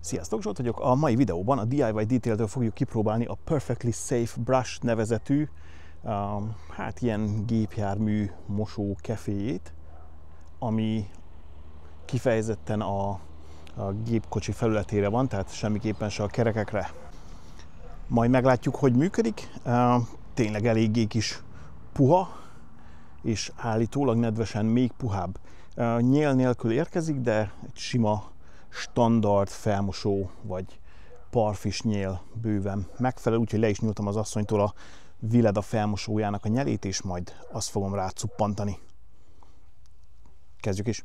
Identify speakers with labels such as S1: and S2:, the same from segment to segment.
S1: Sziasztok, Zsolt vagyok! A mai videóban a DIYDetailing-től fogjuk kipróbálni a Perfectly Safe Brush nevezetű, hát ilyen gépjármű mosókeféjét, ami kifejezetten a gépkocsi felületére van, tehát semmiképpen se a kerekekre. Majd meglátjuk, hogy működik. Tényleg eléggé kis puha, és állítólag nedvesen még puhább. Nyél nélkül érkezik, de egy sima standard felmosó vagy parfis nyél bőven megfelel, úgyhogy le is nyúltam az asszonytól a Vileda felmosójának a nyelét, és majd azt fogom rá cuppantani. Kezdjük is!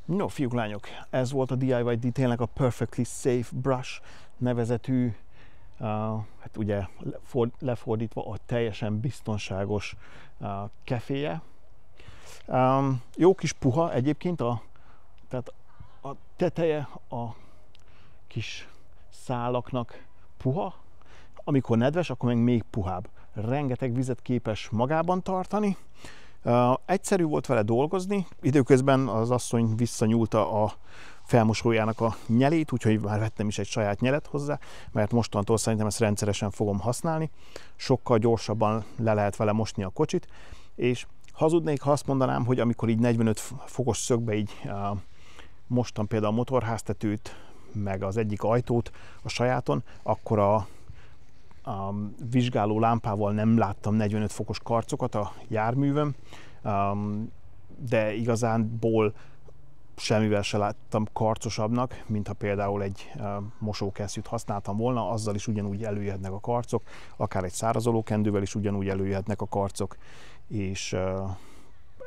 S1: No, fiúk, lányok, ez volt a DIYDetailnek a Perfectly Safe Brush nevezetű, hát ugye lefordítva a teljesen biztonságos keféje. Jó kis puha egyébként, tehát a teteje a kis szálaknak puha, amikor nedves, akkor meg még puhább. Rengeteg vizet képes magában tartani. Egyszerű volt vele dolgozni, időközben az asszony visszanyúlta a felmosójának a nyelét, úgyhogy már vettem is egy saját nyelet hozzá, mert mostantól szerintem ezt rendszeresen fogom használni. Sokkal gyorsabban le lehet vele mosni a kocsit, és hazudnék, ha azt mondanám, hogy amikor így 45 fokos szögbe így mostam például a motorháztetőt, meg az egyik ajtót a sajáton, akkor a vizsgáló lámpával nem láttam 45 fokos karcokat a járművön, de igazánból semmivel se láttam karcosabbnak, mint ha például egy mosókesztyűt használtam volna, azzal is ugyanúgy előjöhetnek a karcok, akár egy szárazolókendővel is ugyanúgy előjöhetnek a karcok, és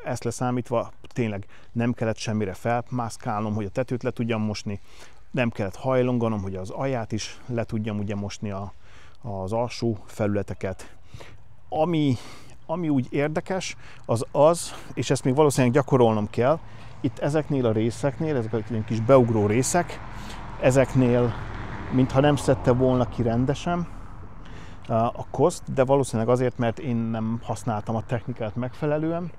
S1: ezt leszámítva tényleg nem kellett semmire felmászkálnom, hogy a tetőt le tudjam mosni, nem kellett hajlonganom, hogy az alját is le tudjam ugye mosni az alsó felületeket. Ami úgy érdekes, az, és ezt még valószínűleg gyakorolnom kell, itt ezeknél a részeknél, ezek a kis beugró részek, ezeknél, mintha nem szedte volna ki rendesen a koszt, de valószínűleg azért, mert én nem használtam a technikát megfelelően,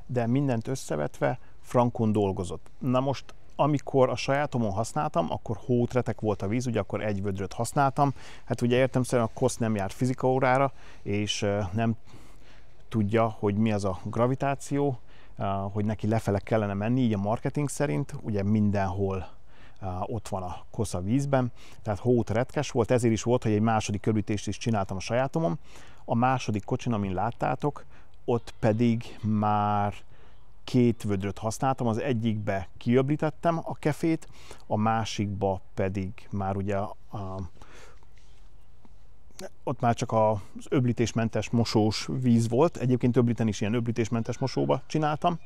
S1: de mindent összevetve frankon dolgozott. Na most, amikor a sajátomon használtam, akkor hótretek volt a víz, ugye akkor egy vödröt használtam. Hát ugye értelemszerűen a kosz nem jár fizikaórára, és nem tudja, hogy mi az a gravitáció, hogy neki lefele kellene menni, így a marketing szerint, ugye mindenhol ott van a kosz a vízben, tehát hótretkes volt, ezért is volt, hogy egy második öblítést is csináltam a sajátomon. A második kocsin, amin láttátok, ott pedig már 2 vödröt használtam, az egyikbe kiöblítettem a kefét, a másikba pedig már ugye ott már csak az öblítésmentes mosós víz volt, egyébként öblíteni is ilyen öblítésmentes mosóba csináltam,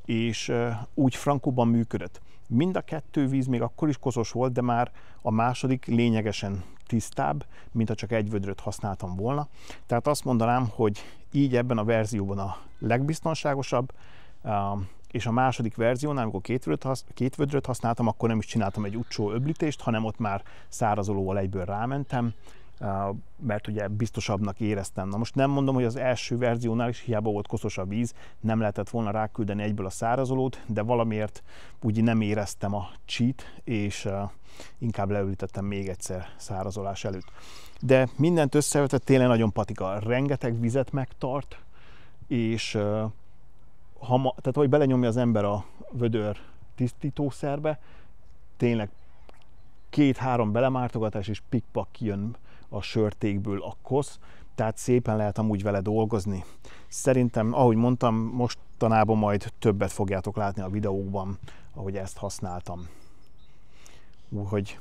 S1: és úgy frankóban működött. Mind a 2 víz még akkor is koszos volt, de már a második lényegesen tisztább, mint ha csak egy vödröt használtam volna. Tehát azt mondanám, hogy így ebben a verzióban a legbiztonságosabb, és a második verziónál, amikor 2 vödröt használtam, akkor nem is csináltam egy utcsó öblítést, hanem ott már szárazolóval egyből rámentem, mert ugye biztosabbnak éreztem. Na most nem mondom, hogy az első verziónál is hiába volt koszos a víz, nem lehetett volna ráküldeni egyből a szárazolót, de valamiért úgy nem éreztem a cheat, és inkább leültettem még egyszer szárazolás előtt. De mindent összevetve tényleg nagyon patika, rengeteg vizet megtart, és tehát ahogy belenyomja az ember a vödör tisztítószerbe, tényleg 2-3 belemártogatás, és pikpak kijön a sörtékből a kosz, tehát szépen lehet amúgy vele dolgozni. Szerintem, ahogy mondtam, mostanában majd többet fogjátok látni a videókban, ahogy ezt használtam. Úgyhogy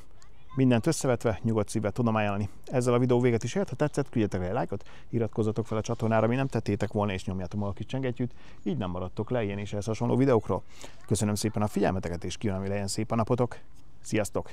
S1: mindent összevetve nyugodt szívvel tudom ajánlani. Ezzel a videó véget is ért, ha tetszett, küldjetek egy lájkot, iratkozzatok fel a csatornára, ami nem tettétek volna, és nyomjátok meg a kis csengettyűt, így nem maradtok le ilyen és ehhez hasonló videókról. Köszönöm szépen a figyelmeteket, és kívánom, hogy legyen szép a napotok. Sziasztok!